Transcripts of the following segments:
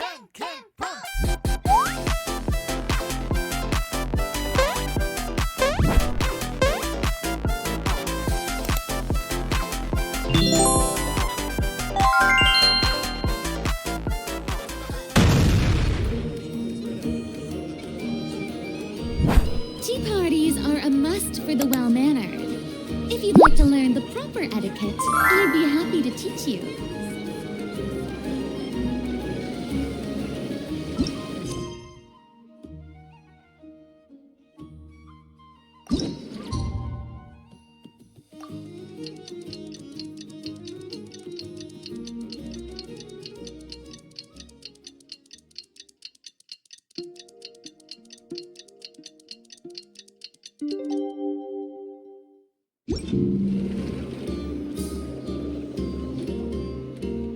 Tea parties are a must for the well-mannered. If you'd like to learn the proper etiquette, I'd be happy to teach you.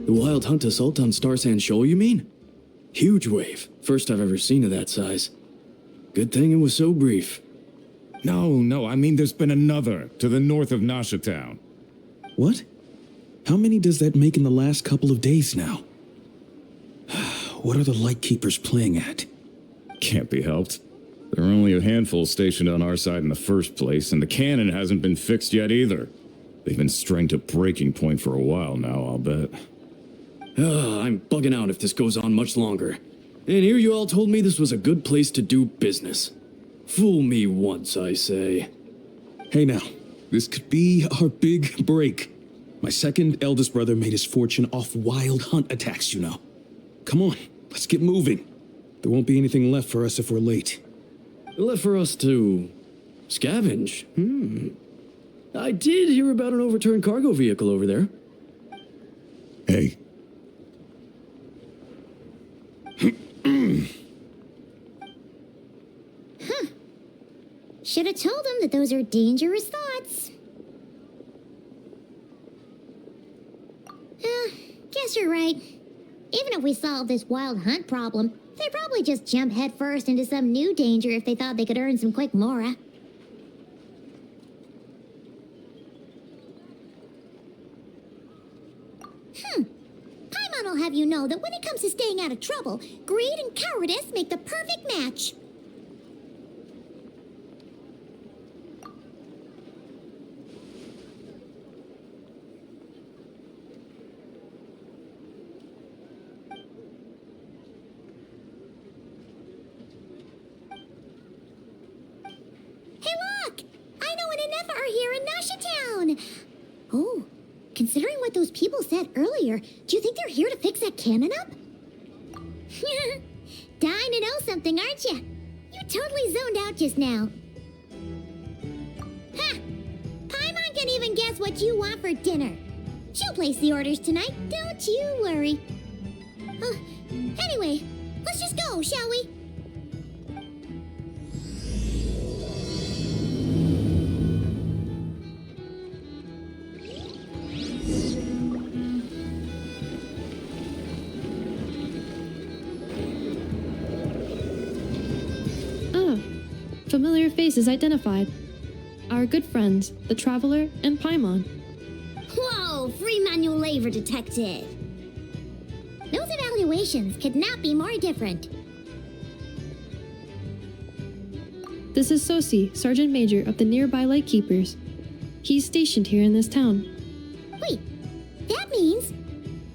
The Wild Hunt assault on Star Sand Shoal, you mean? Huge wave. First I've ever seen of that size. Good thing it was so brief. No, I mean there's been another to the north of Nasha Town. What? How many does that make in the last couple of days now? What are the Lightkeepers playing at? Can't be helped. There are only a handful stationed on our side in the first place, and the cannon hasn't been fixed yet either. They've been strained to breaking point for a while now, I'll bet. I'm bugging out if this goes on much longer. And here you all told me this was a good place to do business. Fool me once, I say. Hey now, this could be our big break. My second eldest brother made his fortune off wild hunt attacks, you know. Come on, let's get moving. There won't be anything left for us if we're late. Left for us to scavenge? I did hear about an overturned cargo vehicle over there. Hey. Should have told him that those are dangerous thoughts. Guess you're right. Even if we solve this wild hunt problem, they'd probably just jump headfirst into some new danger if they thought they could earn some quick mora. Paimon will have you know that when it comes to staying out of trouble, greed and cowardice make the perfect match. Oh, considering what those people said earlier, do you think they're here to fix that cannon up? Dying to know something, aren't you? You totally zoned out just now. Ha! Paimon can even guess what you want for dinner. She'll place the orders tonight, don't you worry. Anyway, let's just go, shall we? Familiar faces identified. Our good friends, the Traveler and Paimon. Whoa, free manual labor detective. Those evaluations could not be more different. This is Sosial, Sergeant Major of the nearby Lightkeepers. He's stationed here in this town. Wait, that means...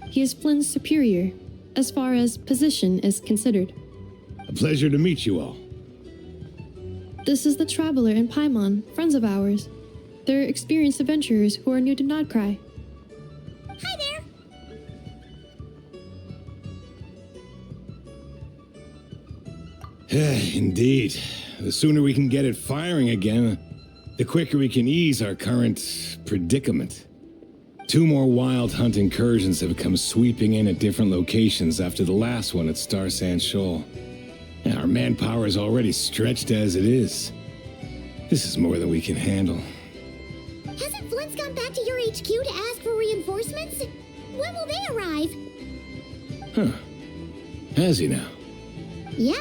He is Flynn's superior, as far as position is considered. A pleasure to meet you all. This is the Traveler and Paimon, friends of ours. They're experienced adventurers who are new to nod-krai. Hi there! Indeed. The sooner we can get it firing again, the quicker we can ease our current predicament. 2 more wild hunt incursions have come sweeping in at different locations after the last one at Star Sand Shoal. Our manpower is already stretched as it is. This is more than we can handle. Hasn't Flint's gone back to your HQ to ask for reinforcements? When will they arrive? Huh. Has he now? Yeah.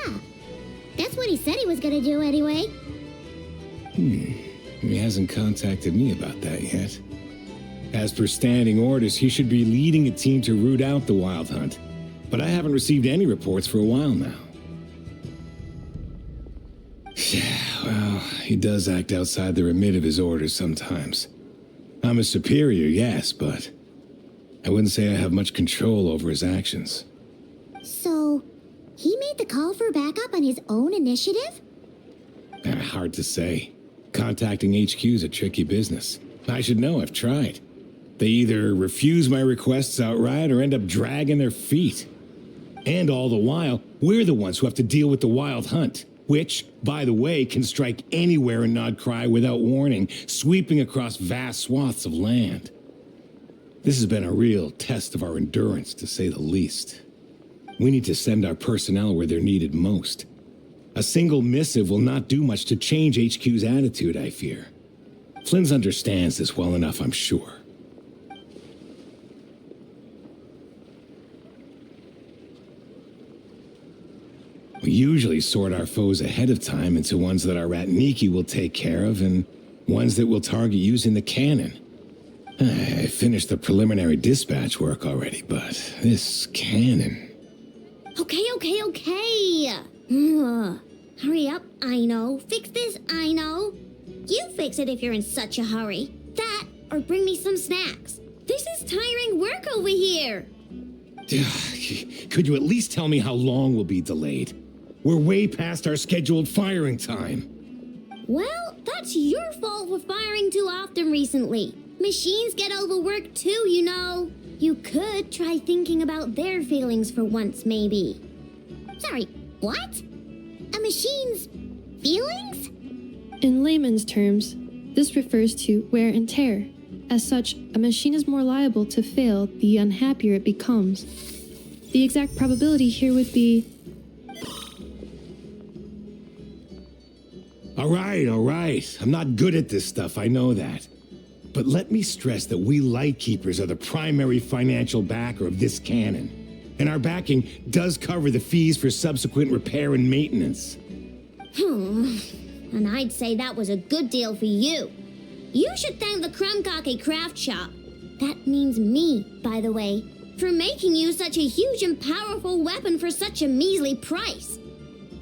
That's what he said he was gonna do anyway. He hasn't contacted me about that yet. As per standing orders, he should be leading a team to root out the wild hunt. but I haven't received any reports for a while now. Well, he does act outside the remit of his orders sometimes. I'm a superior, yes, but I wouldn't say I have much control over his actions. So, he made the call for backup on his own initiative? Hard to say. Contacting HQ is a tricky business. I should know, I've tried. They either refuse my requests outright or end up dragging their feet. And all the while, we're the ones who have to deal with the wild hunt, which, by the way, can strike anywhere in nod-krai without warning, sweeping across vast swaths of land. This has been a real test of our endurance, to say the least. We need to send our personnel where they're needed most. A single missive will not do much to change HQ's attitude, I fear. Flins understands this well enough, I'm sure. We usually sort our foes ahead of time into ones that our Ratniki will take care of and ones that we'll target using the cannon. I finished the preliminary dispatch work already, but this cannon... Okay. Hurry up, Aino. Fix this, Aino. You fix it if you're in such a hurry. That, or bring me some snacks. This is tiring work over here. Could you at least tell me how long we'll be delayed? We're way past our scheduled firing time. Well, that's your fault for firing too often recently. Machines get overworked too, you know. You could try thinking about their feelings for once, maybe. Sorry, what? A machine's feelings? In layman's terms, this refers to wear and tear. As such, a machine is more liable to fail the unhappier it becomes. The exact probability here would be... All right. I'm not good at this stuff, I know that. But let me stress that we Lightkeepers are the primary financial backer of this cannon. And our backing does cover the fees for subsequent repair and maintenance. And I'd say that was a good deal for you. You should thank the Krumkake craft shop. That means me, by the way, for making you such a huge and powerful weapon for such a measly price.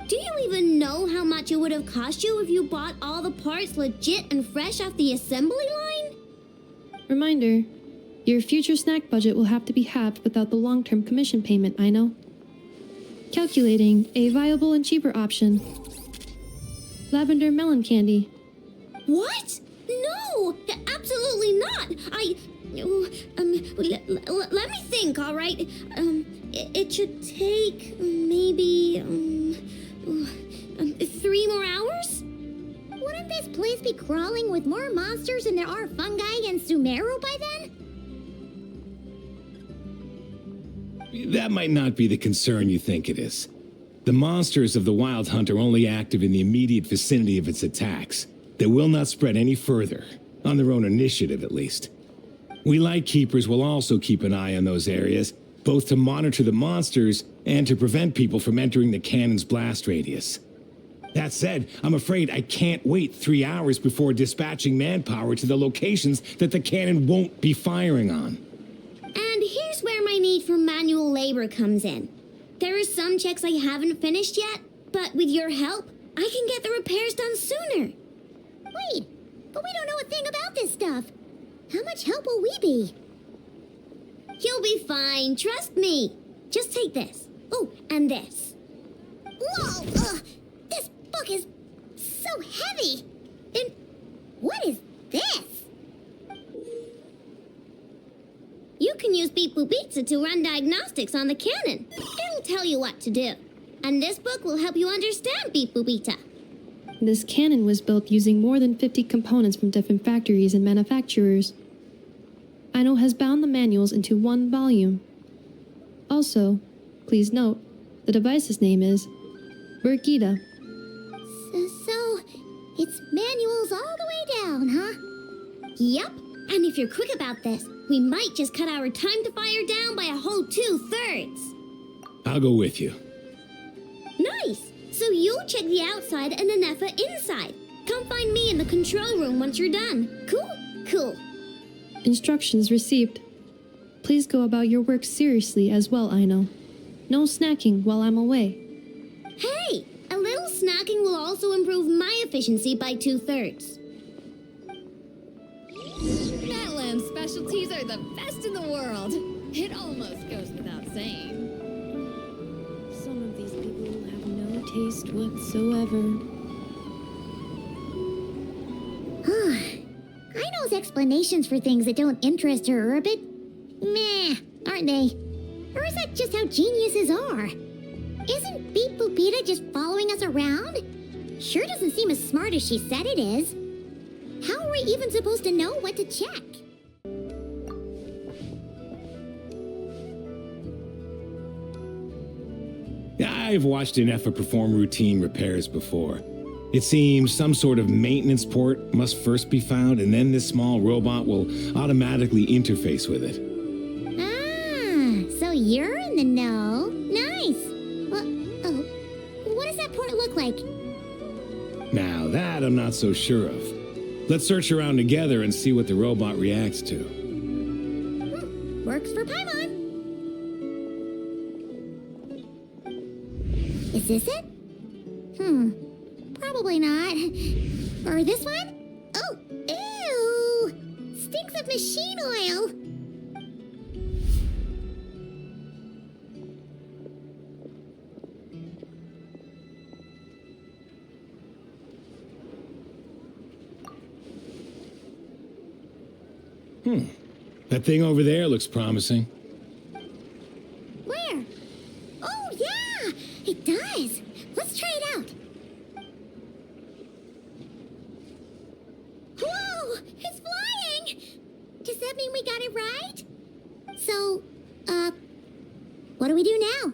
Do you even know how much it would have cost you if you bought all the parts legit and fresh off the assembly line? Reminder, your future snack budget will have to be halved without the long-term commission payment, I know. Calculating a viable and cheaper option. Lavender melon candy. What? No, absolutely not. Let me think, all right? It should take maybe 3 more hours? Wouldn't this place be crawling with more monsters than there are fungi and Sumeru by then? That might not be the concern you think it is. The monsters of the Wild Hunt are only active in the immediate vicinity of its attacks. They will not spread any further, on their own initiative at least. We Lightkeepers will also keep an eye on those areas, both to monitor the monsters and to prevent people from entering the cannon's blast radius. That said, I'm afraid I can't wait 3 hours before dispatching manpower to the locations that the cannon won't be firing on. And here's where my need for manual labor comes in. There are some checks I haven't finished yet, but with your help, I can get the repairs done sooner. Wait, but we don't know a thing about this stuff. How much help will we be? You'll be fine, trust me. Just take this. Oh, and this. Whoa, this book is so heavy. And what is this? You can use Beep Boop Pizza to run diagnostics on the cannon. It'll tell you what to do. And this book will help you understand Beep Boop Pizza. This cannon was built using more than 50 components from different factories and manufacturers. Aino has bound the manuals into one volume. Also, please note, the device's name is Berkida. So, it's manuals all the way down, huh? Yup, and if you're quick about this, we might just cut our time to fire down by a whole 2/3. I'll go with you. Nice! So you'll check the outside and Ineffa inside. Come find me in the control room once you're done. Cool? Cool. Instructions received. Please go about your work seriously as well, Aino. No snacking while I'm away. Hey, a little snacking will also improve my efficiency by 2/3. Natland specialties are the best in the world. It almost goes without saying. Some of these people have no taste whatsoever. Aino's explanations for things that don't interest her are a bit meh, aren't they? Or is that just how geniuses are? Isn't Beep Boopita just following us around? Sure doesn't seem as smart as she said it is. How are we even supposed to know what to check? I've watched Ineffa perform routine repairs before. It seems some sort of maintenance port must first be found, and then this small robot will automatically interface with it. Ah, so you're in the know. Nice. Well, what does that port look like? Now that I'm not so sure of. Let's search around together and see what the robot reacts to. Works for Paimon. Is this it? Probably not. Or this one? Oh, ew! Stinks of machine oil. That thing over there looks promising. Where? Oh, yeah! It does. Let's try it out. Whoa! It's flying! Does that mean we got it right? So, what do we do now?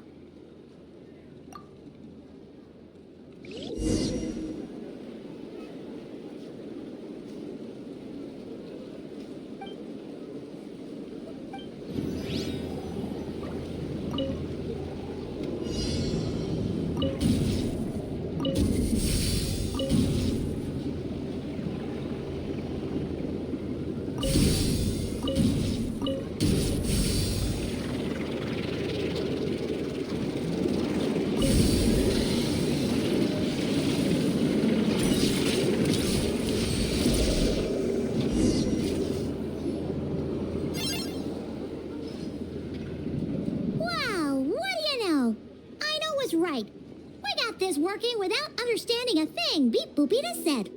Right. We got this working without understanding a thing Beep Boopita said.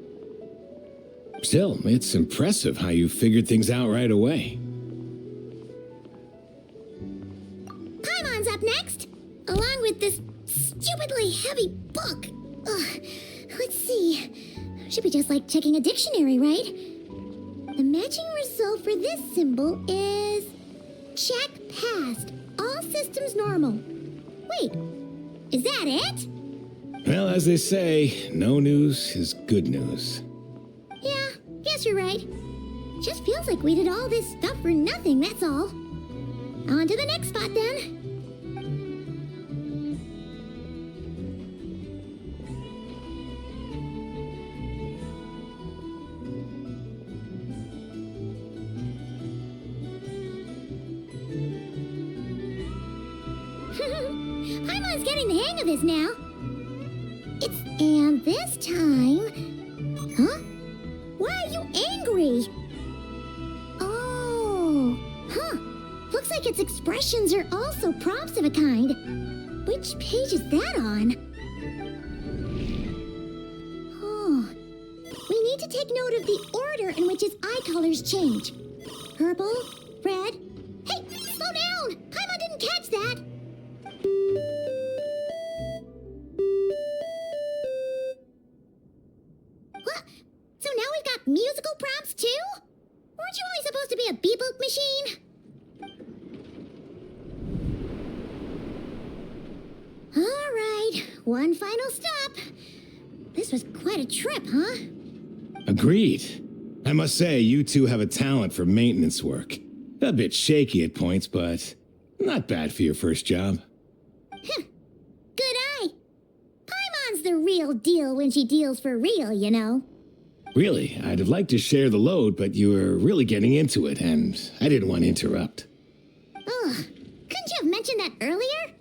Still, it's impressive how you figured things out right away. Paimon's up next, along with this stupidly heavy book. Ugh. Let's see. Should be just like checking a dictionary, right? The matching result for this symbol is... check passed. All systems normal. Wait. Is that it? Well, as they say, no news is good news. Yeah, guess you're right. Just feels like we did all this stuff for nothing, that's all. On to the next spot, then. Paimon's getting the hang of this now. And this time... Huh? Why are you angry? Oh, huh. Looks like its expressions are also prompts of a kind. Which page is that on? Oh. We need to take note of the order in which its eye colors change. Purple, red... Hey, slow down! Paimon didn't catch that! What? So now we've got musical prompts too? Weren't you only supposed to be a beep-boop machine? All right, one final stop. This was quite a trip, huh? Agreed. I must say, you two have a talent for maintenance work. A bit shaky at points, but not bad for your first job. Good eye. Paimon's the real deal when she deals for real, you know. Really, I'd have liked to share the load, but you were really getting into it, and I didn't want to interrupt. Ugh, couldn't you have mentioned that earlier?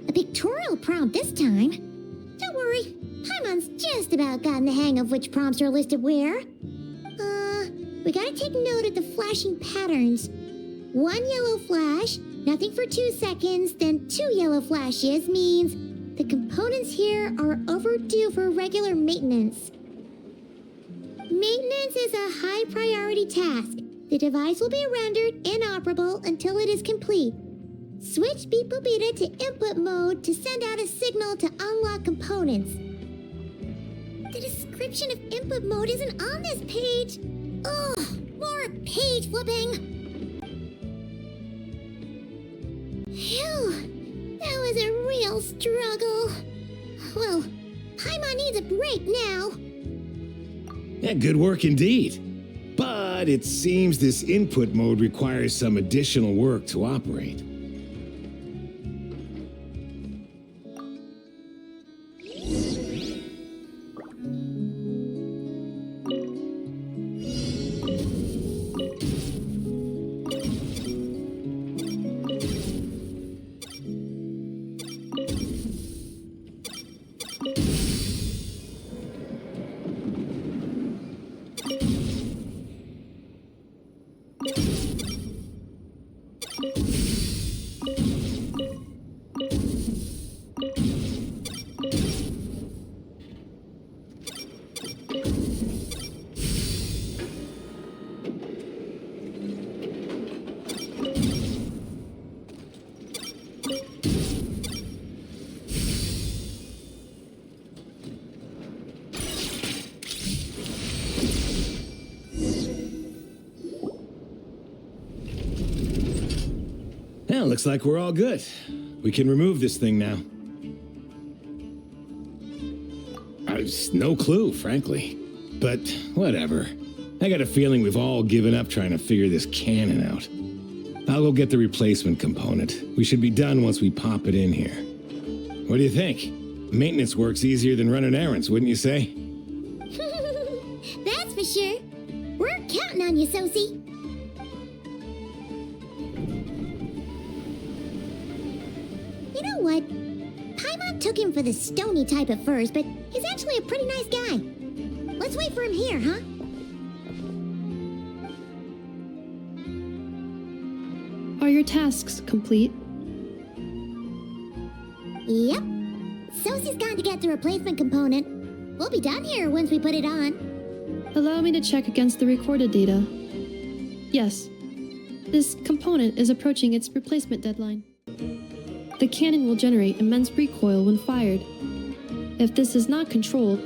A pictorial prompt this time. Don't worry, Paimon's just about gotten the hang of which prompts are listed where. We gotta take note of the flashing patterns. 1 yellow flash, nothing for 2 seconds, then 2 yellow flashes means the components here are overdue for regular maintenance. Maintenance is a high priority task. The device will be rendered inoperable until it is complete. Switch Beep Boopita to input mode to send out a signal to unlock components. The description of input mode isn't on this page. Ugh, more page flipping. Phew, that was a real struggle. Well, Paimon needs a break now. Yeah, good work indeed. But it seems this input mode requires some additional work to operate. Well, looks like we're all good. We can remove this thing now. I've no clue, frankly. But whatever. I got a feeling we've all given up trying to figure this cannon out. I'll go get the replacement component. We should be done once we pop it in here. What do you think? Maintenance work's easier than running errands, wouldn't you say? That's for sure. We're counting on you, Sosie. You know what? Paimon took him for the stony type at first, but he's actually a pretty nice guy. Let's wait for him here, huh? Are your tasks complete? Yep. Sosie's gone to get the replacement component. We'll be done here once we put it on. Allow me to check against the recorded data. Yes, this component is approaching its replacement deadline. The cannon will generate immense recoil when fired. If this is not controlled,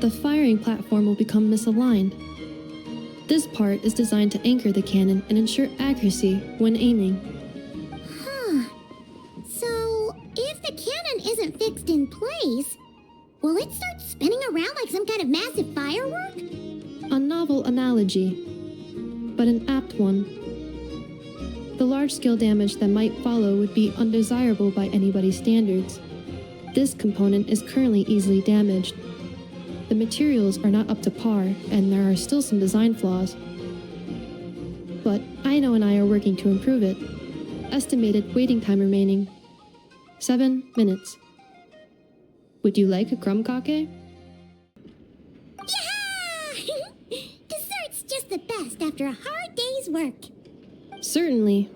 the firing platform will become misaligned. This part is designed to anchor the cannon and ensure accuracy when aiming. Huh. So, if the cannon isn't fixed in place, will it start spinning around like some kind of massive firework? A novel analogy, but an apt one. The large-scale damage that might follow would be undesirable by anybody's standards. This component is currently easily damaged. The materials are not up to par, and there are still some design flaws. But Aino and I are working to improve it. Estimated waiting time remaining 7 minutes. Would you like a crumb cake? Yeah! Dessert's just the best after a hard day's work. Certainly.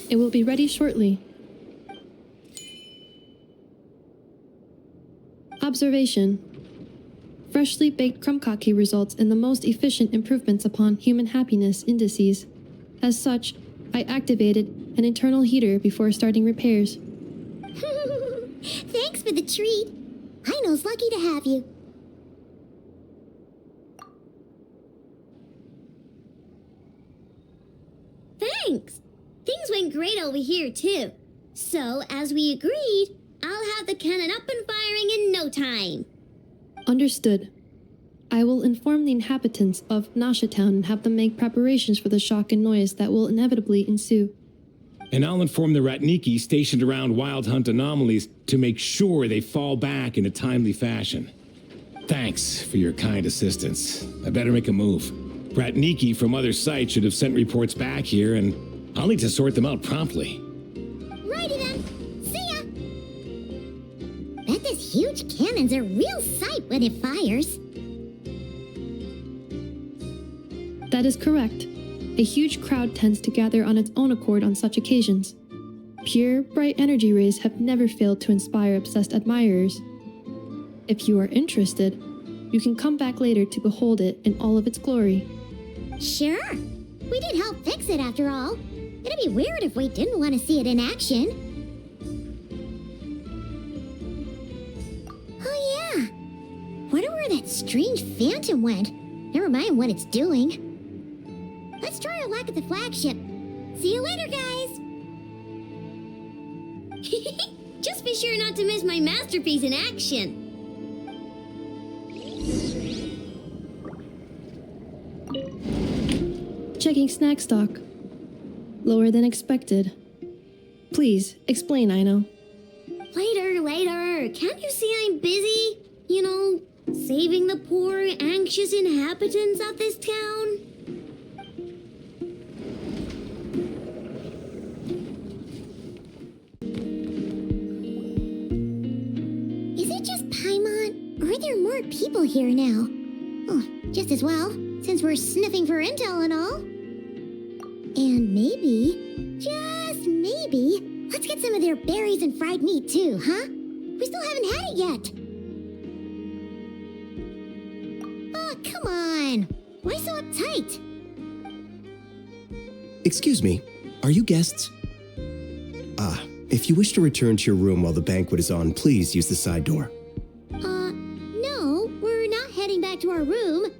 It will be ready shortly. Observation. Freshly baked crumb cake results in the most efficient improvements upon human happiness indices. As such, I activated an internal heater before starting repairs. Thanks for the treat. Aino's lucky to have you. Thanks. Things went great over here, too. So, as we agreed, I'll have the cannon up and firing in no time. Understood. I will inform the inhabitants of Nasha Town and have them make preparations for the shock and noise that will inevitably ensue. And I'll inform the Ratniki stationed around Wild Hunt anomalies to make sure they fall back in a timely fashion. Thanks for your kind assistance. I better make a move. Ratniki from other sites should have sent reports back here, and I'll need to sort them out promptly. Righty then. See ya! bet this huge cannon's a real sight when it fires. That is correct. A huge crowd tends to gather on its own accord on such occasions. Pure, bright energy rays have never failed to inspire obsessed admirers. If you are interested, you can come back later to behold it in all of its glory. Sure. We did help fix it after all. It'd be weird if we didn't want to see it in action. Oh yeah. Wonder where that strange phantom went. Never mind what it's doing. Let's try our luck at the flagship. See you later, guys. Just be sure not to miss my masterpiece in action. Checking snack stock. Lower than expected. Please, explain, Aino. Later. Can't you see I'm busy? You know, saving the poor, anxious inhabitants of this town? Is it just Paimon, or are there more people here now? Oh, just as well, since we're sniffing for intel and all. And maybe, just maybe, let's get some of their berries and fried meat too, huh? We still haven't had it yet. Oh, come on. Why so uptight? Excuse me, are you guests? If you wish to return to your room while the banquet is on, please use the side door. No, we're not heading back to our room.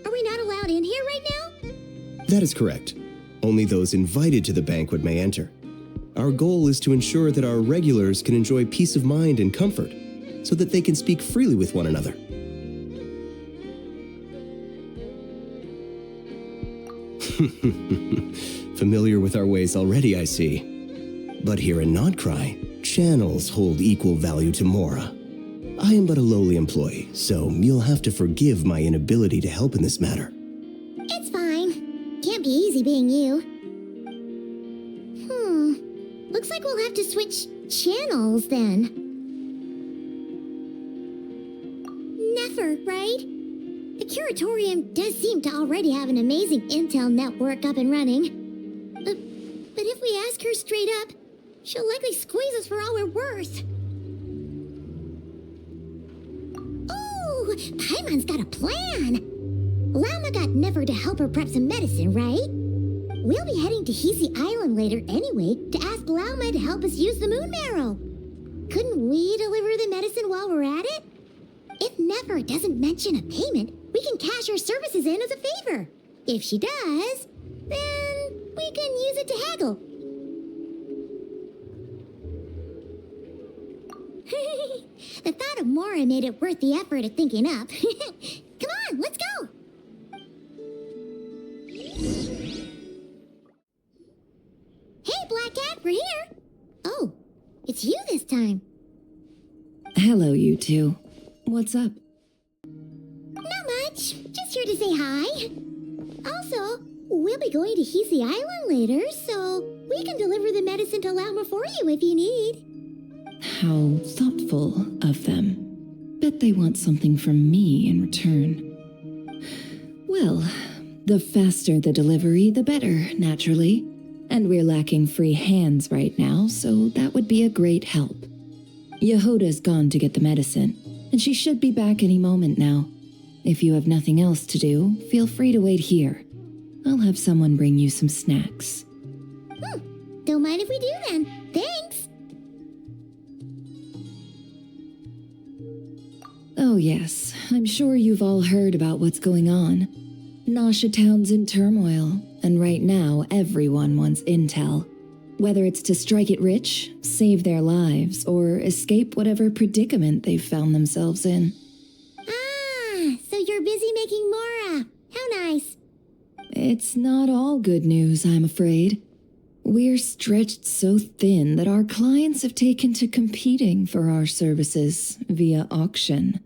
Are we not allowed in here right now? That is correct. Only those invited to the banquet may enter. Our goal is to ensure that our regulars can enjoy peace of mind and comfort, so that they can speak freely with one another. Familiar with our ways already, I see. But here in nod-krai, channels hold equal value to Mora. I am but a lowly employee, so you'll have to forgive my inability to help in this matter. It's fine. Can't be easy being you. Looks like we'll have to switch channels then. Never, right? The curatorium does seem to already have an amazing intel network up and running. But if we ask her straight up, she'll likely squeeze us for all we're worth. Ooh, Paimon's got a plan. Lauma got Never to help her prep some medicine, right? We'll be heading to Hisi Island later anyway to ask Lauma to help us use the moon marrow. Couldn't we deliver the medicine while we're at it? If Never doesn't mention a payment, we can cash our services in as a favor. If she does, then we can use it to haggle. The thought of Mora made it worth the effort of thinking up. Come on, let's go! Hey, Black Cat, we're here! Oh, it's you this time. Hello, you two. What's up? Not much. Just here to say hi. Also, we'll be going to Hisi Island later, so we can deliver the medicine to Lauma for you if you need. How thoughtful of them. Bet they want something from me in return. Well, the faster the delivery, the better, naturally. And we're lacking free hands right now, so that would be a great help. Jahoda's gone to get the medicine, and she should be back any moment now. If you have nothing else to do, feel free to wait here. I'll have someone bring you some snacks. Don't mind if we do then. Thanks! Oh yes, I'm sure you've all heard about what's going on. Nasha Town's in turmoil, and right now everyone wants intel. Whether it's to strike it rich, save their lives, or escape whatever predicament they've found themselves in. Ah, so you're busy making Mora. How nice. It's not all good news, I'm afraid. We're stretched so thin that our clients have taken to competing for our services via auction.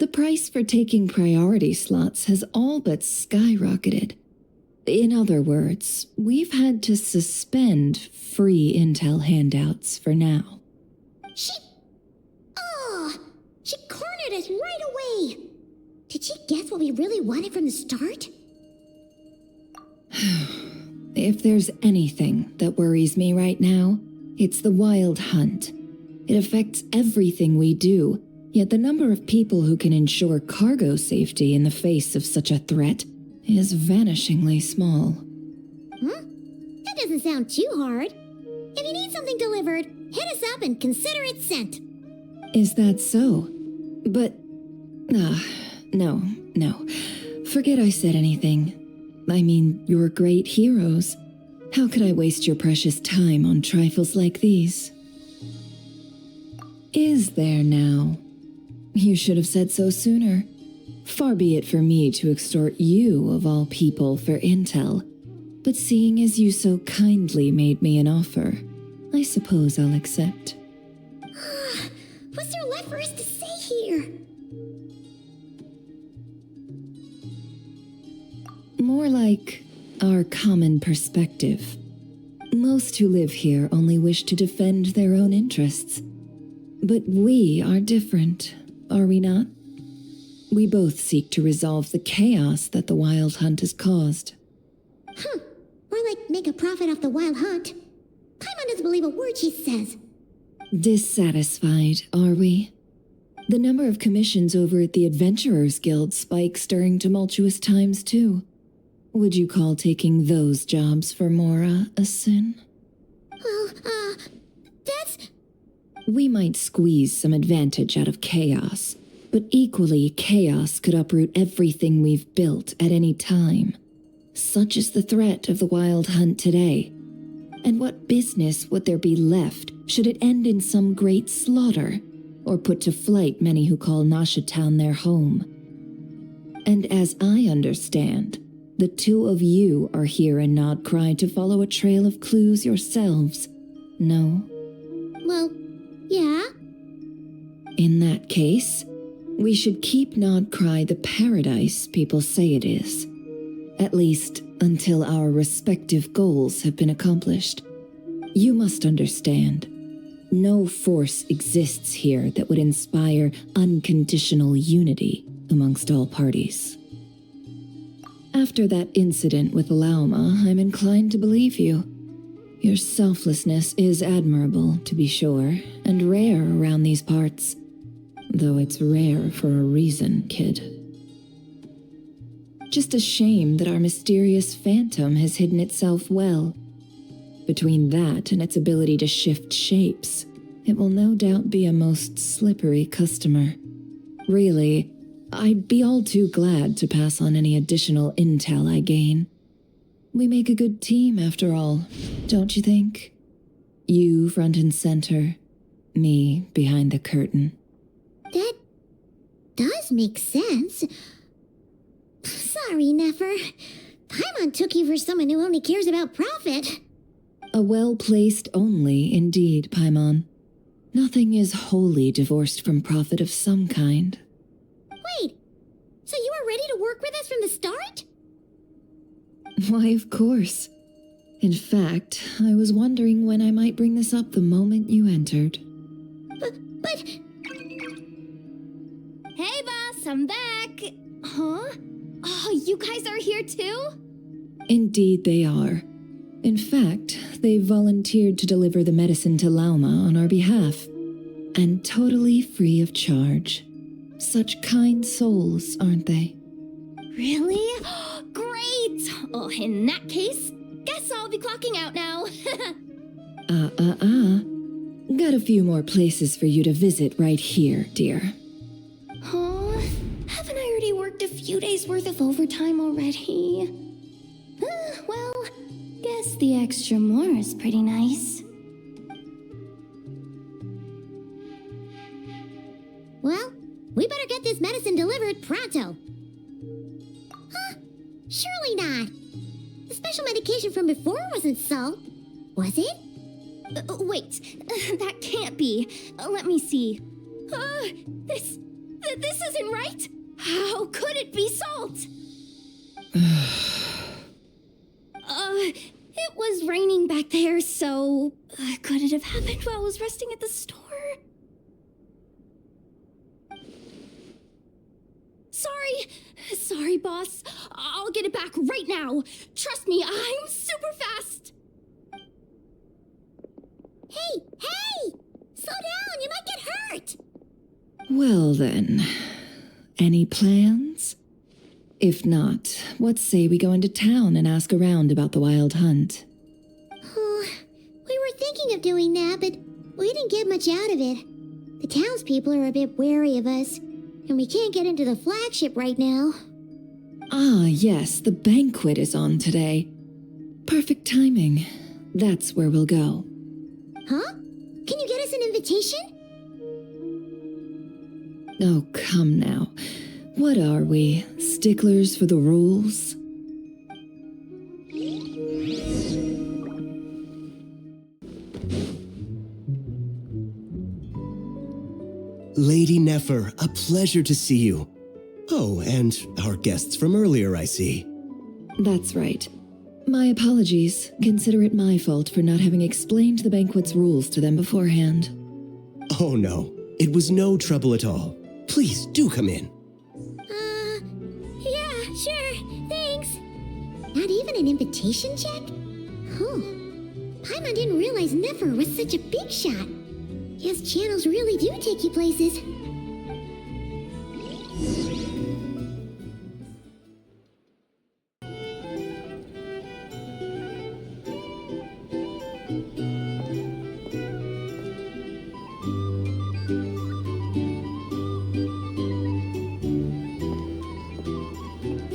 The price for taking priority slots has all but skyrocketed. In other words, we've had to suspend free intel handouts for now. Oh, She cornered us right away. Did she guess what we really wanted from the start? If there's anything that worries me right now, it's the wild hunt. It affects everything we do, yet the number of people who can ensure cargo safety in the face of such a threat is vanishingly small. Huh? That doesn't sound too hard. If you need something delivered, hit us up and consider it sent. Is that so? But... no. Forget I said anything. I mean, you're great heroes. How could I waste your precious time on trifles like these? Is there now? You should have said so sooner. Far be it for me to extort you, of all people, for intel. But seeing as you so kindly made me an offer, I suppose I'll accept. What's there left for us to say here? More like our common perspective. Most who live here only wish to defend their own interests. But we are different, are we not? We both seek to resolve the chaos that the wild hunt has caused. More like make a profit off the wild hunt. Paimon doesn't believe a word she says. Dissatisfied, are we? The number of commissions over at the Adventurers Guild spikes during tumultuous times, too. Would you call taking those jobs for Mora a sin? Well, that's... We might squeeze some advantage out of chaos, but equally, chaos could uproot everything we've built at any time. Such is the threat of the wild hunt today. And what business would there be left should it end in some great slaughter, or put to flight many who call Nasha Town their home? And as I understand, the two of you are here in nod-krai to follow a trail of clues yourselves, no? Well, yeah. In that case, we should keep nod-krai the paradise people say it is. At least until our respective goals have been accomplished. You must understand, no force exists here that would inspire unconditional unity amongst all parties. After that incident with Lauma, I'm inclined to believe you. Your selflessness is admirable, to be sure, and rare around these parts. Though it's rare for a reason, kid. Just a shame that our mysterious phantom has hidden itself well. Between that and its ability to shift shapes, it will no doubt be a most slippery customer. Really, I'd be all too glad to pass on any additional intel I gain. We make a good team, after all, don't you think? You front and center, me behind the curtain. That does make sense. Sorry, Nefer. Paimon took you for someone who only cares about profit. A well-placed only, indeed, Paimon. Nothing is wholly divorced from profit of some kind. Wait, so you were ready to work with us from the start? Why, of course. In fact, I was wondering when I might bring this up the moment you entered. But... Hey, boss, I'm back. Huh? Oh, you guys are here too? Indeed they are. In fact, they've volunteered to deliver the medicine to Lauma on our behalf. And totally free of charge. Such kind souls, aren't they? Really? Great! Oh, in that case, guess I'll be clocking out now. Got a few more places for you to visit right here, dear. Huh? Haven't I already worked a few days worth of overtime already? Well, guess the extra more is pretty nice. Well, we better get this medicine delivered pronto. Huh? Surely not. The special medication from before wasn't salt, was it? Wait, that can't be. Let me see. This isn't right. How could it be salt? It was raining back there, so could it have happened while I was resting at the store? sorry, boss. I'll get it back right now. Trust me, I'm super fast. Hey, hey! Slow down, you might get hurt! Well then, any plans? If not, what say we go into town and ask around about the wild hunt? Oh, we were thinking of doing that, but we didn't get much out of it. The townspeople are a bit wary of us, and we can't get into the flagship right now. Ah, yes, the banquet is on today. Perfect timing. That's where we'll go. Huh? Can you get us an invitation? Oh, come now. What are we, sticklers for the rules? Lady Nefer, a pleasure to see you. Oh, and our guests from earlier, I see. That's right. My apologies. Consider it my fault for not having explained the banquet's rules to them beforehand. Oh no, it was no trouble at all. Please do come in. Yeah, sure, thanks. Not even an invitation check? Oh, Paimon didn't realize Nefer was such a big shot. Yes, channels really do take you places.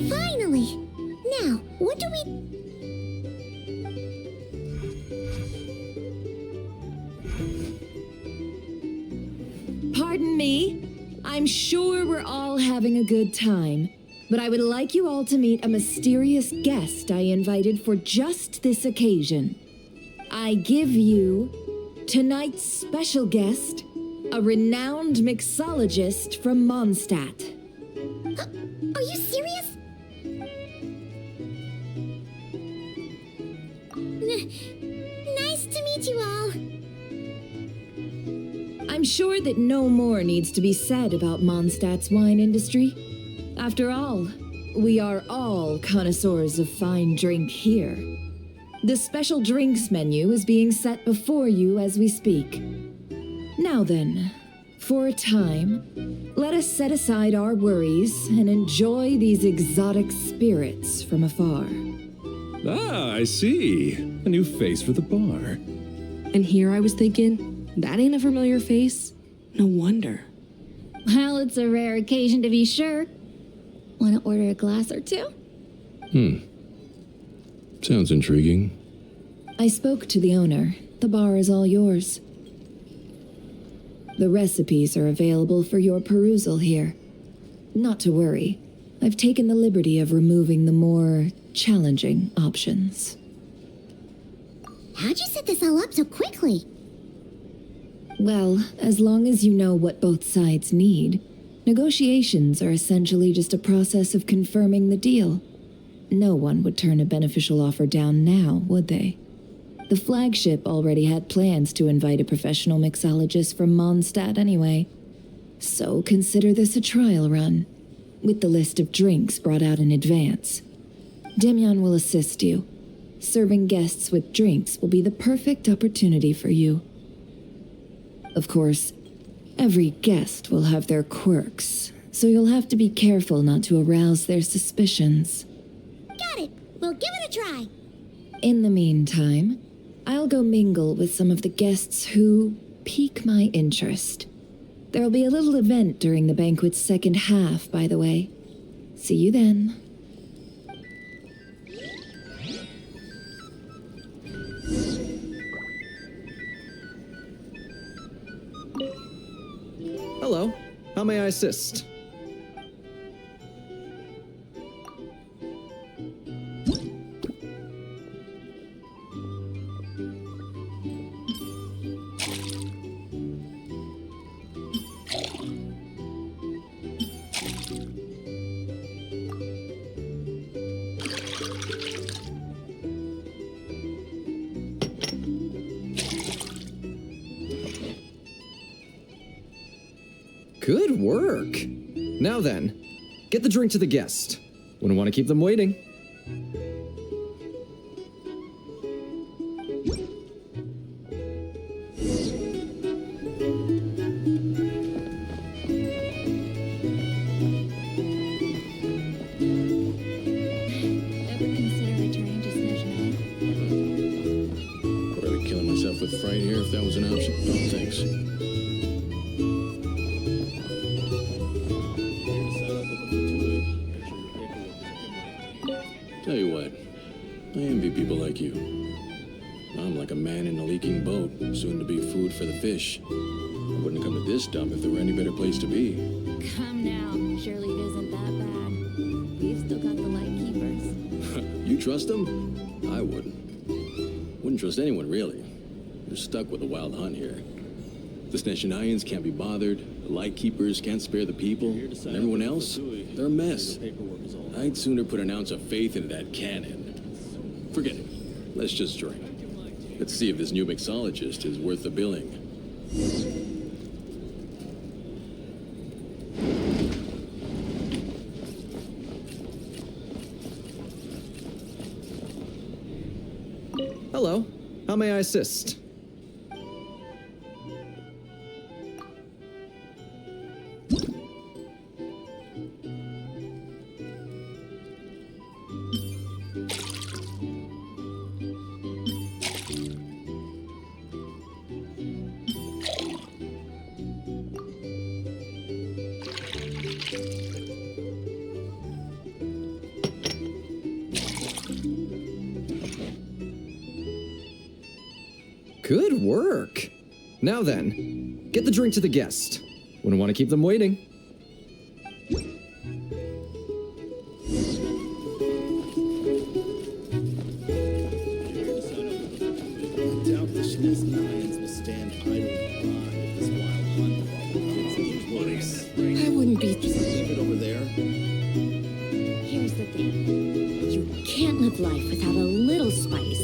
Finally! Now, what do we... Pardon me? I'm sure we're all having a good time, but I would like you all to meet a mysterious guest I invited for just this occasion. I give you tonight's special guest, a renowned mixologist from Mondstadt. Are you serious? Nice to meet you all. I'm sure that no more needs to be said about Mondstadt's wine industry. After all, we are all connoisseurs of fine drink here. The special drinks menu is being set before you as we speak. Now then, for a time, let us set aside our worries and enjoy these exotic spirits from afar. Ah, I see. A new face for the bar. And here I was thinking, that ain't a familiar face. No wonder. Well, it's a rare occasion to be sure. Want to order a glass or two? Sounds intriguing. I spoke to the owner. The bar is all yours. The recipes are available for your perusal here. Not to worry. I've taken the liberty of removing the more challenging options. How'd you set this all up so quickly? Well, as long as you know what both sides need, negotiations are essentially just a process of confirming the deal. No one would turn a beneficial offer down now, would they? The flagship already had plans to invite a professional mixologist from Mondstadt anyway. So consider this a trial run, with the list of drinks brought out in advance. Demyan will assist you. Serving guests with drinks will be the perfect opportunity for you. Of course, every guest will have their quirks, so you'll have to be careful not to arouse their suspicions. Got it. We'll give it a try. In the meantime, I'll go mingle with some of the guests who pique my interest. There'll be a little event during the banquet's second half, by the way. See you then. Hello. How may I assist? Good work. Now then, get the drink to the guest. Wouldn't want to keep them waiting. Ever consider returning to Snezhnaya? Would I be killing myself with fright here if that was an option? No, thanks. Tell you what, I envy people like you. I'm like a man in a leaking boat, soon to be food for the fish. I wouldn't come to this dump if there were any better place to be. Come now, surely it isn't that bad. We've still got the light keepers. You trust them? I wouldn't. Wouldn't trust anyone, really. You're stuck with a wild hunt here. The Snezhnayans can't be bothered, the light keepers can't spare the people, and everyone else, they're a mess. I'd sooner put an ounce of faith into that cannon. Forget it. Let's just drink. Let's see if this new mixologist is worth the billing. Hello. How may I assist? Good work. Now then, get the drink to the guest. Wouldn't want to keep them waiting. I wouldn't be. Here's the thing. You can't live life without a little spice.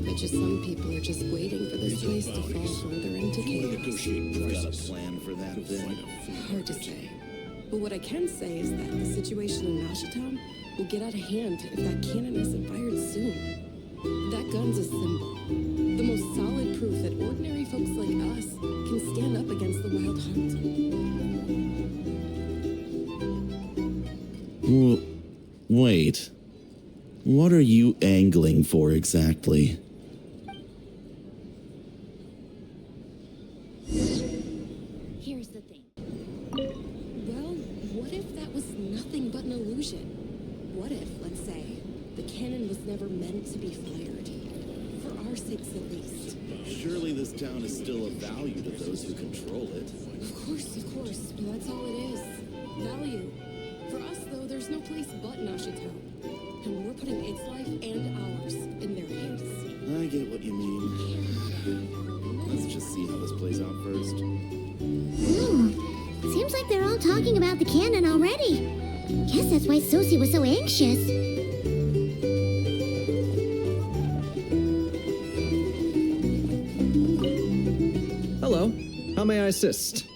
But just some people are just waiting for this place to fall further into chaos. Plan for that then. Hard to say. But what I can say is that the situation in Nashitown will get out of hand if that cannon isn't fired soon. That gun's a symbol. The most solid proof that ordinary folks like us can stand up against the wild hunt. Wait. What are you angling for exactly? Here's the thing. Well, what if that was nothing but an illusion? What if, let's say, the cannon was never meant to be fired? For our sakes at least. Surely this town is still of value to those who control it. Of course, but that's all it is. Value. For us, though, there's no place but Nashitown. And we're putting its life and ours in their hands. I get what you mean. Let's just see how this plays out first. Seems like they're all talking about the cannon already. Guess that's why Sosie was so anxious. Hello. How may I assist?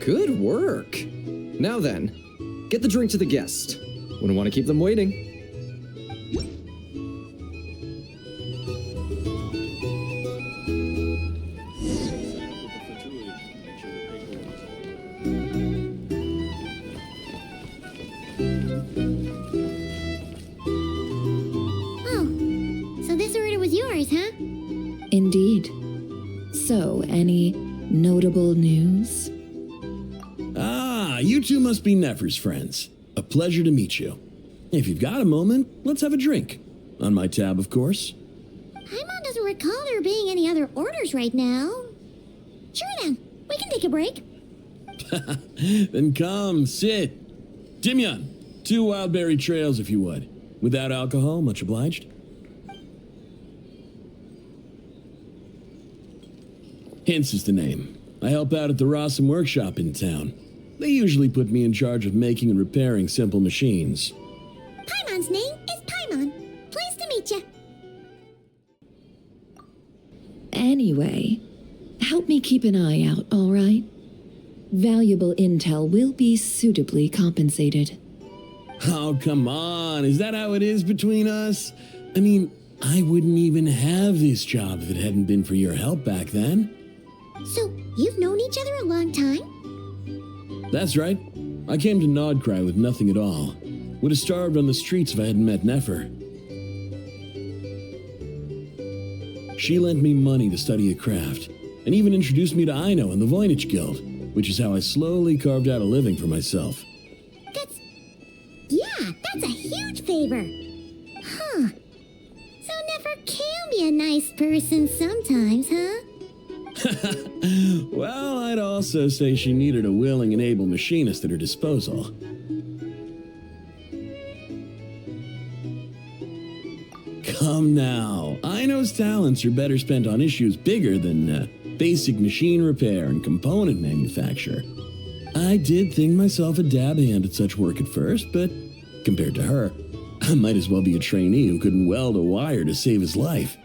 Good work. Now then, get the drink to the guest. Wouldn't want to keep them waiting. Oh, so this order was yours, huh? Indeed. So, any notable news? Ah, you two must be Nefer's friends. A pleasure to meet you. If you've got a moment, let's have a drink. On my tab, of course. Paimon doesn't recall there being any other orders right now. Sure then, we can take a break. Then come, sit. Dimyon, 2 wild berry trails if you would. Without alcohol, much obliged. Hints is the name. I help out at the Rossum workshop in town. They usually put me in charge of making and repairing simple machines. Paimon's name is Paimon. Pleased to meet you. Anyway, help me keep an eye out, all right? Valuable intel will be suitably compensated. Oh, come on. Is that how it is between us? I mean, I wouldn't even have this job if it hadn't been for your help back then. So, you've known each other a long time? That's right. I came to nod-krai with nothing at all. Would have starved on the streets if I hadn't met Nefer. She lent me money to study a craft, and even introduced me to Aino and the Voynich Guild, which is how I slowly carved out a living for myself. That's a huge favor. Huh. So Nefer can be a nice person sometimes, huh? Well, I'd also say she needed a willing and able machinist at her disposal. Come now. Aino's talents are better spent on issues bigger than basic machine repair and component manufacture. I did think myself a dab hand at such work at first, but compared to her, I might as well be a trainee who couldn't weld a wire to save his life.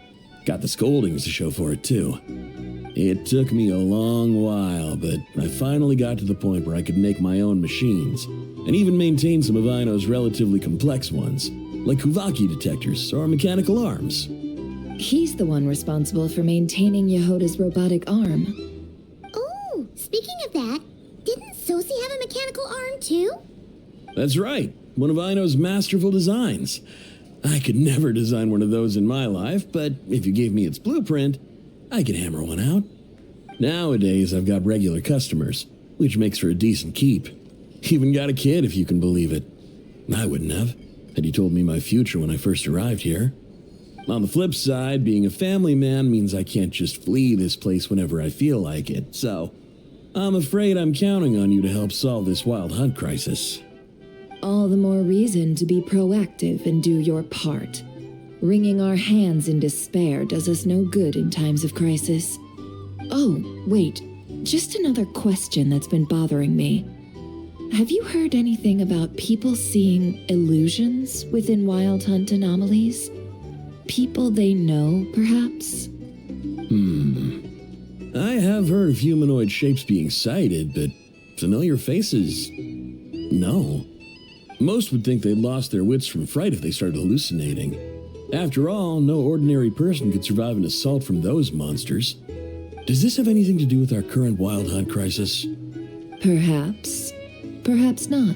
Got the scoldings to show for it, too. It took me a long while, but I finally got to the point where I could make my own machines, and even maintain some of Aino's relatively complex ones, like Kuvaki detectors or mechanical arms. He's the one responsible for maintaining Jahoda's robotic arm. Oh, speaking of that, didn't Sosial have a mechanical arm too? That's right, one of Aino's masterful designs. I could never design one of those in my life, but if you gave me its blueprint, I could hammer one out. Nowadays, I've got regular customers, which makes for a decent keep. Even got a kid, if you can believe it. I wouldn't have, had you told me my future when I first arrived here. On the flip side, being a family man means I can't just flee this place whenever I feel like it, so I'm afraid I'm counting on you to help solve this wild hunt crisis. All the more reason to be proactive and do your part. Wringing our hands in despair does us no good in times of crisis. Oh, wait, just another question that's been bothering me. Have you heard anything about people seeing illusions within wild hunt anomalies? People they know, perhaps? I have heard of humanoid shapes being sighted, but familiar faces? No. Most would think they'd lost their wits from fright if they started hallucinating. After all, no ordinary person could survive an assault from those monsters. Does this have anything to do with our current wild hunt crisis? Perhaps. Perhaps not.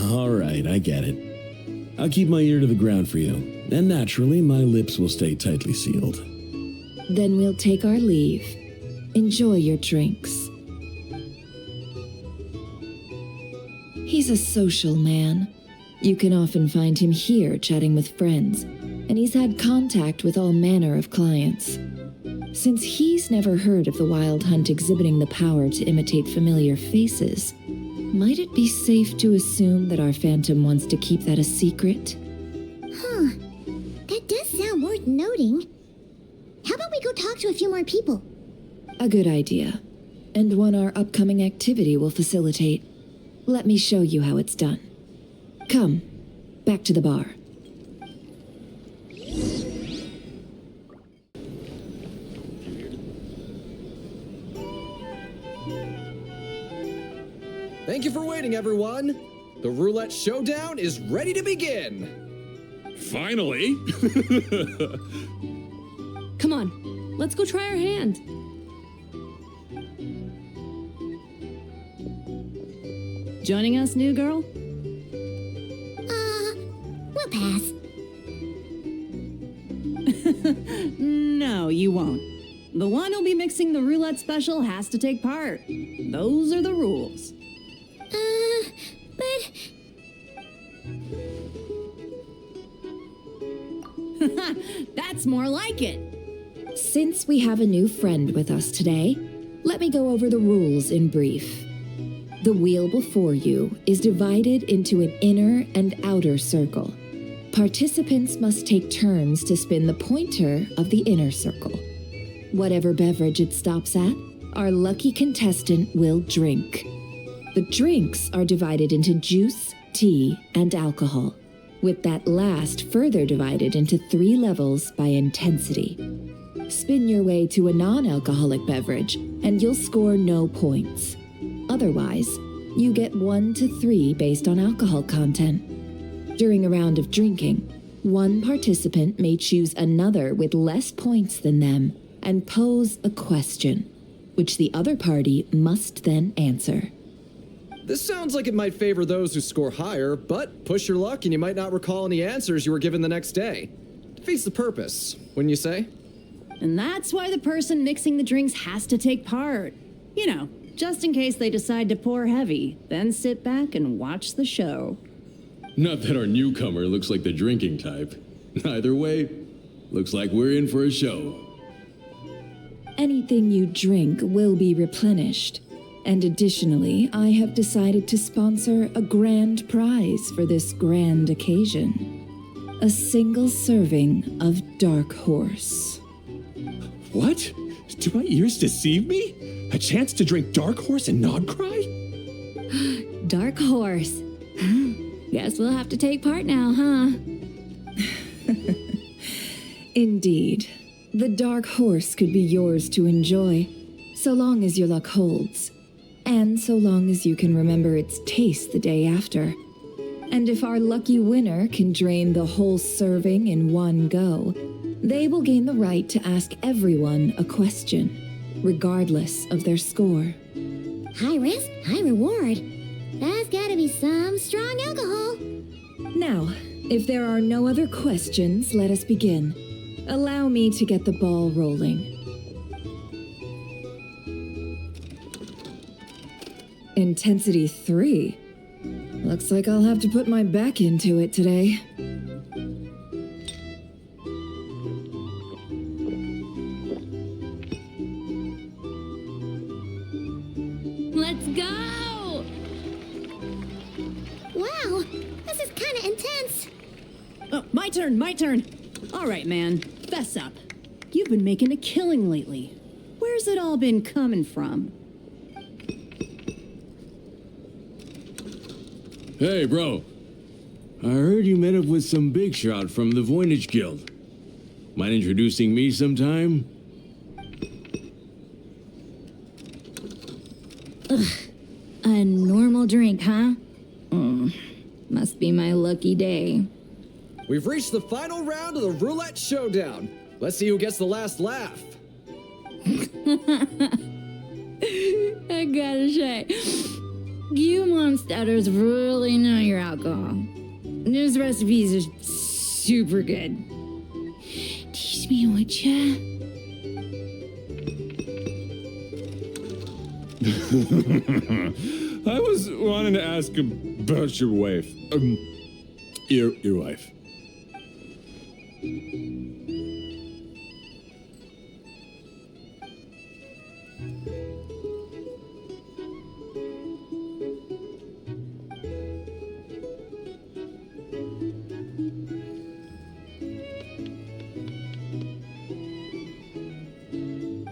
All right, I get it. I'll keep my ear to the ground for you, and naturally, my lips will stay tightly sealed. Then we'll take our leave. Enjoy your drinks. He's a social man. You can often find him here chatting with friends, and he's had contact with all manner of clients. Since he's never heard of the wild hunt exhibiting the power to imitate familiar faces, might it be safe to assume that our phantom wants to keep that a secret? Huh. That does sound worth noting. How about we go talk to a few more people? A good idea, and one our upcoming activity will facilitate. Let me show you how it's done. Come, back to the bar. Thank you for waiting, everyone. The roulette showdown is ready to begin. Finally! Come on, let's go try our hand. Joining us, new girl? We'll pass. No, you won't. The one who'll be mixing the roulette special has to take part. Those are the rules. But... That's more like it. Since we have a new friend with us today, let me go over the rules in brief. The wheel before you is divided into an inner and outer circle. Participants must take turns to spin the pointer of the inner circle. Whatever beverage it stops at, our lucky contestant will drink. The drinks are divided into juice, tea, and alcohol, with that last further divided into 3 levels by intensity. Spin your way to a non-alcoholic beverage, and you'll score no points. Otherwise, you get 1 to 3 based on alcohol content. During a round of drinking, one participant may choose another with less points than them and pose a question, which the other party must then answer. This sounds like it might favor those who score higher, but push your luck and you might not recall any answers you were given the next day. Defeats the purpose, wouldn't you say? And that's why the person mixing the drinks has to take part. You know, just in case they decide to pour heavy, then sit back and watch the show. Not that our newcomer looks like the drinking type. Either way, looks like we're in for a show. Anything you drink will be replenished. And additionally, I have decided to sponsor a grand prize for this grand occasion. A single serving of Dark Horse. What? Do my ears deceive me? A chance to drink Dark Horse and nod-krai? Dark Horse. Guess we'll have to take part now, huh? Indeed. The Dark Horse could be yours to enjoy, so long as your luck holds. And so long as you can remember its taste the day after. And if our lucky winner can drain the whole serving in one go, they will gain the right to ask everyone a question, regardless of their score. High risk, high reward. That's gotta be some strong alcohol. Now, if there are no other questions, let us begin. Allow me to get the ball rolling. Intensity 3. Looks like I'll have to put my back into it today. Let's go! Wow, this is kinda intense. Oh, my turn. All right, man, fess up. You've been making a killing lately. Where's it all been coming from? Hey, bro. I heard you met up with some big shot from the Voynich Guild. Mind introducing me sometime? A normal drink, huh? Must be my lucky day. We've reached the final round of the roulette showdown. Let's see who gets the last laugh. I gotta say, you monsters really know your alcohol. This recipe is super good. Teach me, would ya? I was wanting to ask about your wife. Your wife.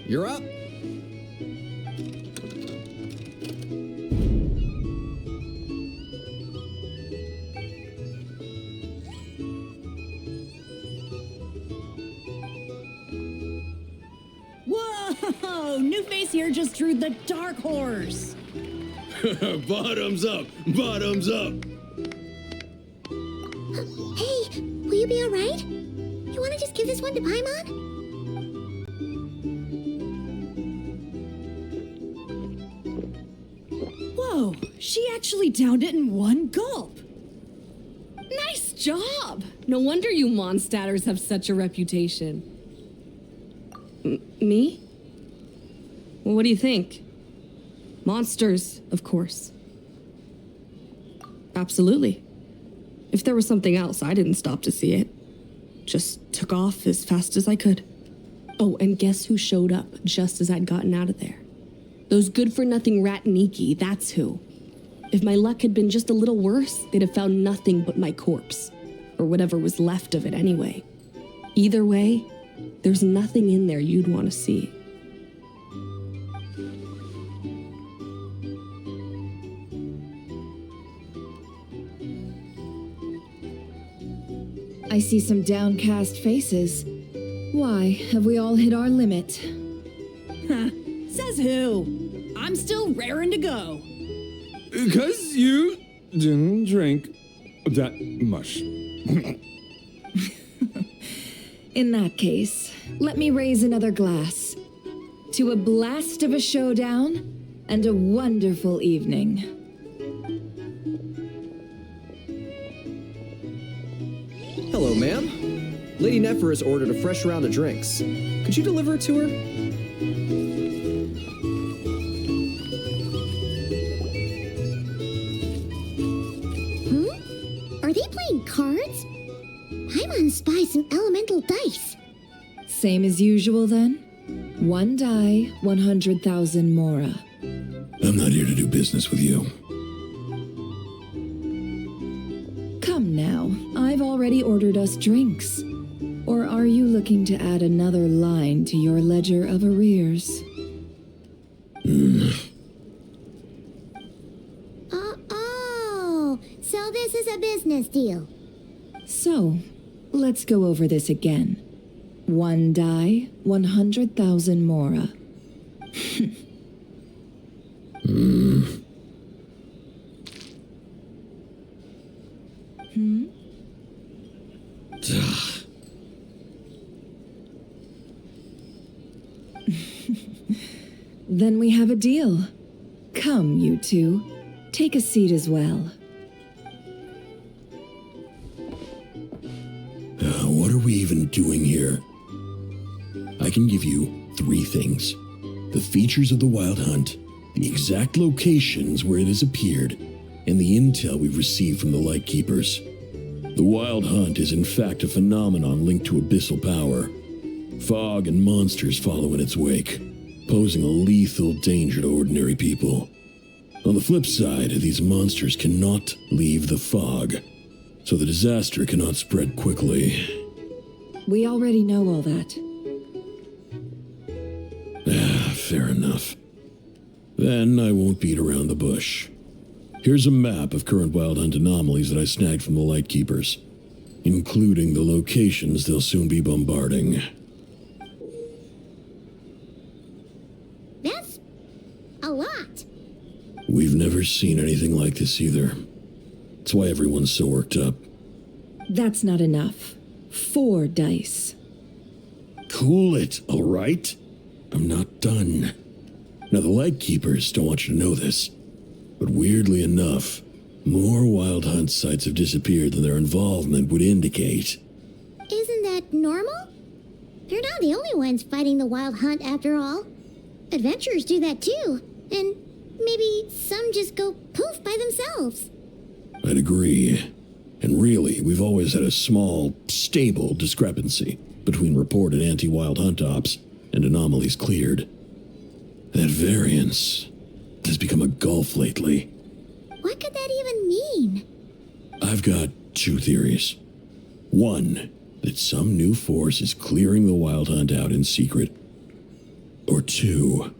You're up. Whoa! New face here just drew the Dark Horse. Bottoms up! Bottoms up! Hey, will you be alright? You wanna just give this one to Paimon? Whoa, she actually downed it in one gulp. Nice job! No wonder you monsters have such a reputation. Me? Well, what do you think? Monsters, of course. Absolutely. If there was something else, I didn't stop to see it. Just took off as fast as I could. Oh, and guess who showed up just as I'd gotten out of there? Those good-for-nothing rat Niki, that's who. If my luck had been just a little worse, they'd have found nothing but my corpse. Or whatever was left of it anyway. Either way, There's nothing in there you'd want to see. I see some downcast faces. Why, have we all hit our limit? Says who? I'm still raring to go. 'Cause you didn't drink that much. In that case, let me raise another glass. To a blast of a showdown and a wonderful evening. Hello, ma'am. Lady Neffer has ordered a fresh round of drinks. Could you deliver it to her? Are they playing cards? I want to spy some elemental dice. Same as usual then? 1 die, 100,000 mora. I'm not here to do business with you. Come now, I've already ordered us drinks. Or are you looking to add another line to your ledger of arrears? Oh, so this is a business deal. So, let's go over this again. 1 die, 100,000 mora. Then we have a deal. Come, you two. Take a seat as well. What are we even doing here? I can give you 3 things. The features of the Wild Hunt, the exact locations where it has appeared, and the intel we've received from the Lightkeepers. The Wild Hunt is in fact a phenomenon linked to abyssal power. Fog and monsters follow in its wake, posing a lethal danger to ordinary people. On the flip side, these monsters cannot leave the fog, so the disaster cannot spread quickly. We already know all that. Fair enough. Then I won't beat around the bush. Here's a map of current Wild Hunt anomalies that I snagged from the Lightkeepers, including the locations they'll soon be bombarding. That's a lot. We've never seen anything like this either. That's why everyone's so worked up. That's not enough. 4 dice. Cool it, all right? I'm not done. Now, the Lightkeepers don't want you to know this, but weirdly enough, more Wild Hunt sites have disappeared than their involvement would indicate. Isn't that normal? They're not the only ones fighting the Wild Hunt after all. Adventurers do that too, and maybe some just go poof by themselves. I'd agree. And really, we've always had a small, stable discrepancy between reported anti-Wild Hunt ops and anomalies cleared. That variance has become a gulf lately. What could that even mean? I've got 2 theories. 1, that some new force is clearing the Wild Hunt out in secret. Or 2,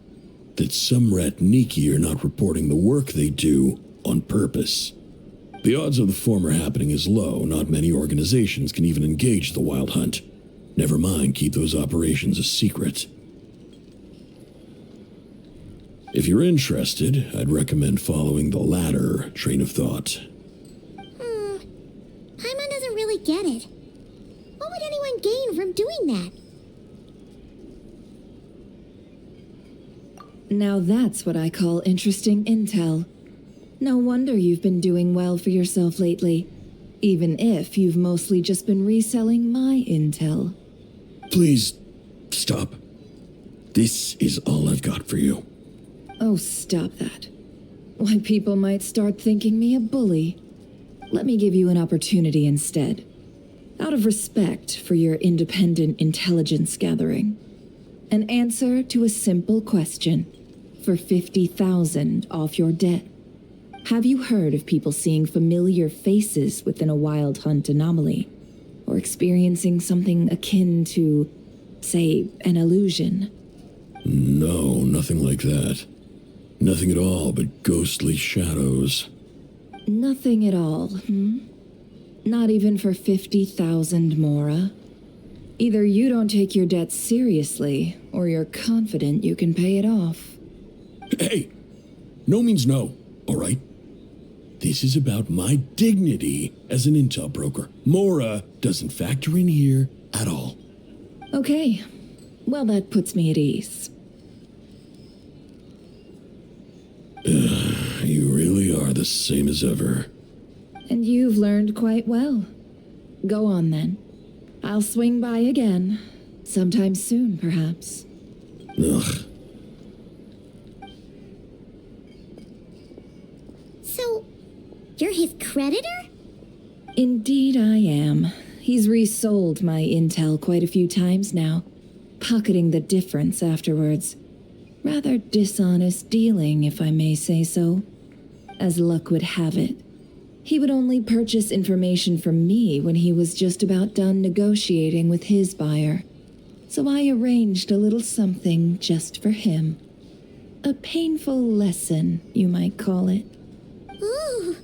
that some Ratniki are not reporting the work they do on purpose. The odds of the former happening is low. Not many organizations can even engage the Wild Hunt. Never mind keep those operations a secret. If you're interested, I'd recommend following the latter train of thought. Paimon doesn't really get it. What would anyone gain from doing that? Now that's what I call interesting intel. No wonder you've been doing well for yourself lately, even if you've mostly just been reselling my intel. Please, stop. This is all I've got for you. Oh, stop that. Why, people might start thinking me a bully. Let me give you an opportunity instead. Out of respect for your independent intelligence gathering. An answer to a simple question for 50,000 off your debt. Have you heard of people seeing familiar faces within a Wild Hunt anomaly? Or experiencing something akin to say, an illusion? No, nothing like that. Nothing at all but ghostly shadows. Nothing at all, Not even for 50,000 mora? Either you don't take your debt seriously, or you're confident you can pay it off. Hey, no means no, all right? This is about my dignity as an intel broker. Mora doesn't factor in here at all. Okay, well, that puts me at ease. You really are the same as ever. And you've learned quite well. Go on, then. I'll swing by again. Sometime soon, perhaps. Ugh. So, you're his creditor? Indeed I am. He's resold my intel quite a few times now, pocketing the difference afterwards. Rather dishonest dealing, if I may say so. As luck would have it, he would only purchase information from me when he was just about done negotiating with his buyer. So I arranged a little something just for him. A painful lesson, you might call it. Ooh,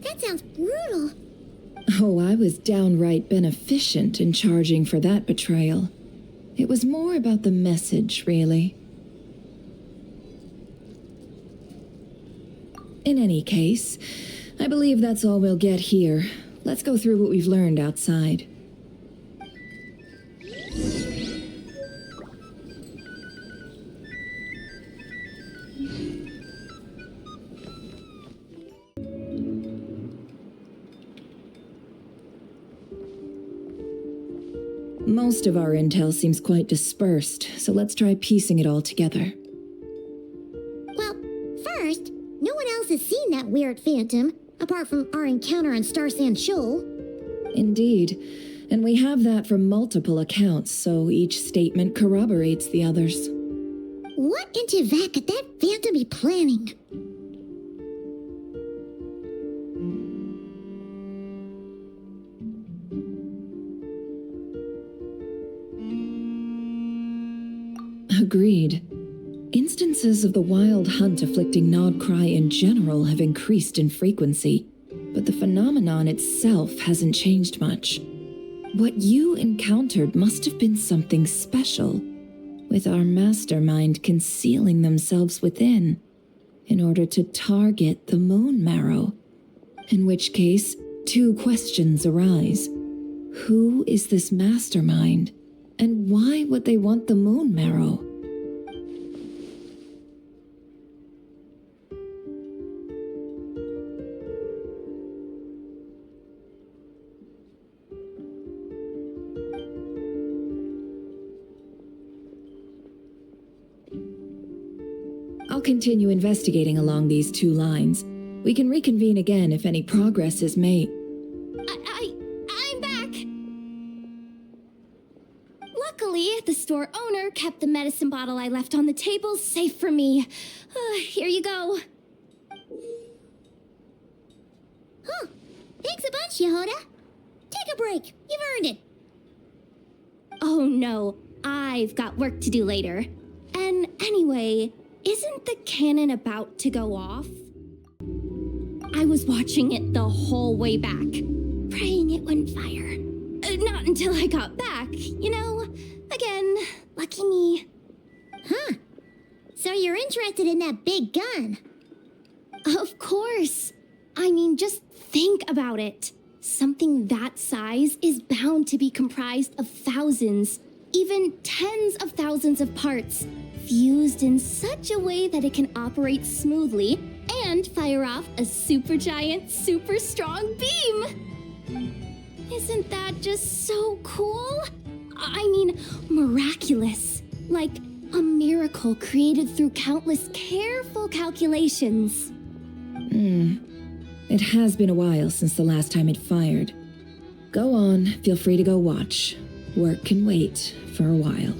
that sounds brutal. Oh, I was downright beneficent in charging for that betrayal. It was more about the message, really. In any case, I believe that's all we'll get here. Let's go through what we've learned outside. Most of our intel seems quite dispersed, so let's try piecing it all together. Well, first, no one else has seen that weird phantom, apart from our encounter on Star Sand Shoal. Indeed, and we have that from multiple accounts, so each statement corroborates the others. What in teyvat could that phantom be planning? Agreed. Instances of the wild hunt afflicting nod-krai in general have increased in frequency, but the phenomenon itself hasn't changed much. What you encountered must have been something special, with our mastermind concealing themselves within, in order to target the moon marrow. In which case, two questions arise. Who is this mastermind, and why would they want the moon marrow? I'll continue investigating along these two lines. We can reconvene again if any progress is made. I'm back! Luckily, the store owner kept the medicine bottle I left on the table safe for me. Here you go. Huh. Thanks a bunch, Jahoda. Take a break. You've earned it. Oh no, I've got work to do later. And anyway, isn't the cannon about to go off? I was watching it the whole way back, praying it wouldn't fire. Not until I got back, you know? Again, lucky me. Huh. So you're interested in that big gun? Of course. I mean, just think about it. Something that size is bound to be comprised of thousands, even tens of thousands of parts, fused in such a way that it can operate smoothly and fire off a supergiant, super strong beam. Isn't that just so cool? I mean, miraculous. Like a miracle created through countless careful calculations. It has been a while since the last time it fired. Go on, feel free to go watch. Work can wait for a while.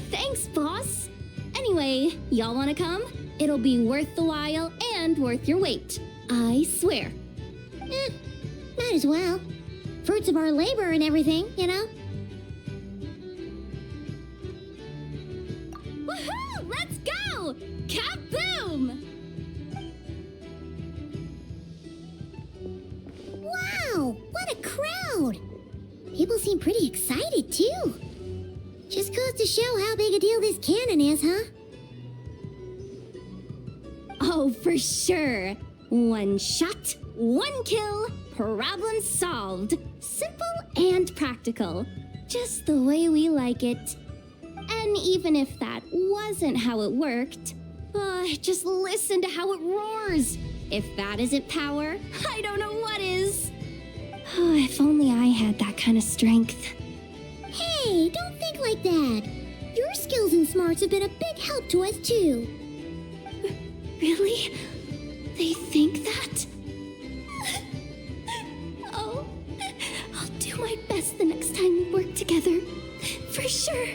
Thanks, boss. Anyway, y'all wanna come? It'll be worth the while and worth your wait. I swear. Might as well. Fruits of our labor and everything, you know? People seem pretty excited, too. Just goes to show how big a deal this cannon is, huh? Oh, for sure. One shot, one kill, problem solved. Simple and practical. Just the way we like it. And even if that wasn't how it worked, just listen to how it roars. If that isn't power, I don't know what is. If only I had that kind of strength. Hey, don't think like that. Your skills and smarts have been a big help to us, too. Really? They think that? Oh, I'll do my best the next time we work together. For sure.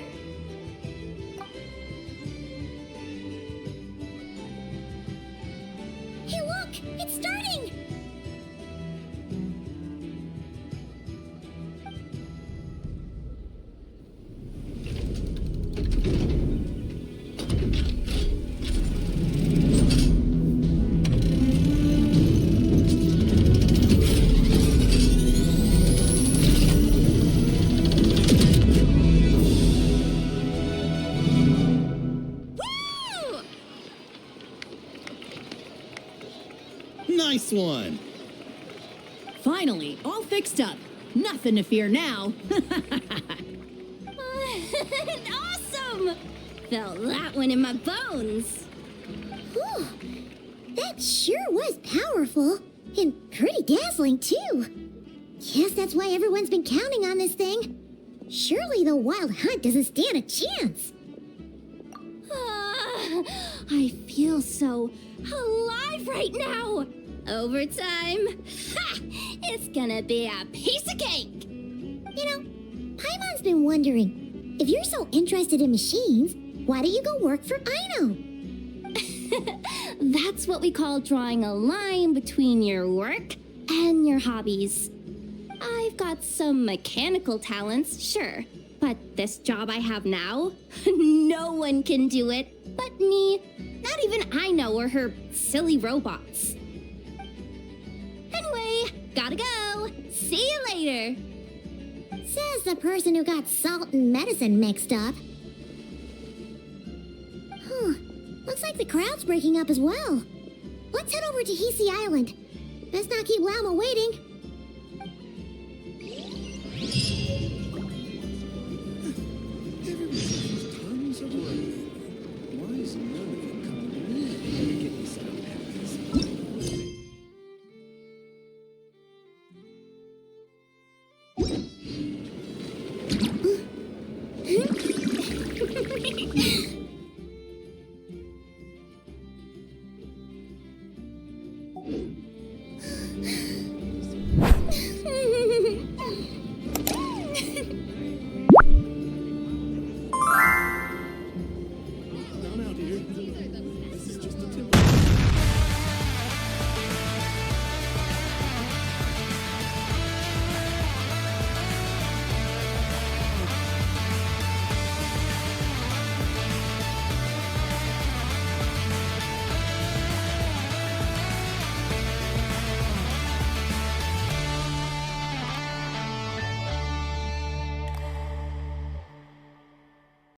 Hey, look! It's starting! Nice one. Finally, all fixed up. Nothing to fear now. Awesome! Felt that one in my bones. Whew. That sure was powerful. And pretty dazzling, too. Guess that's why everyone's been counting on this thing. Surely the wild hunt doesn't stand a chance. I feel so alive right now. Overtime. Ha! It's gonna be a piece of cake. You know, Paimon's been wondering, if you're so interested in machines, why don't you go work for Aino? That's what we call drawing a line between your work and your hobbies. I've got some mechanical talents, sure, but this job I have now, no one can do it but me. Not even Aino or her silly robots. Anyway, gotta go. See you later. Says the person who got salt and medicine mixed up. Looks like the crowd's breaking up as well. Let's head over to Hisi Island. Best not keep Lauma waiting. Tons of rain. Why is none of it coming to me? Get me some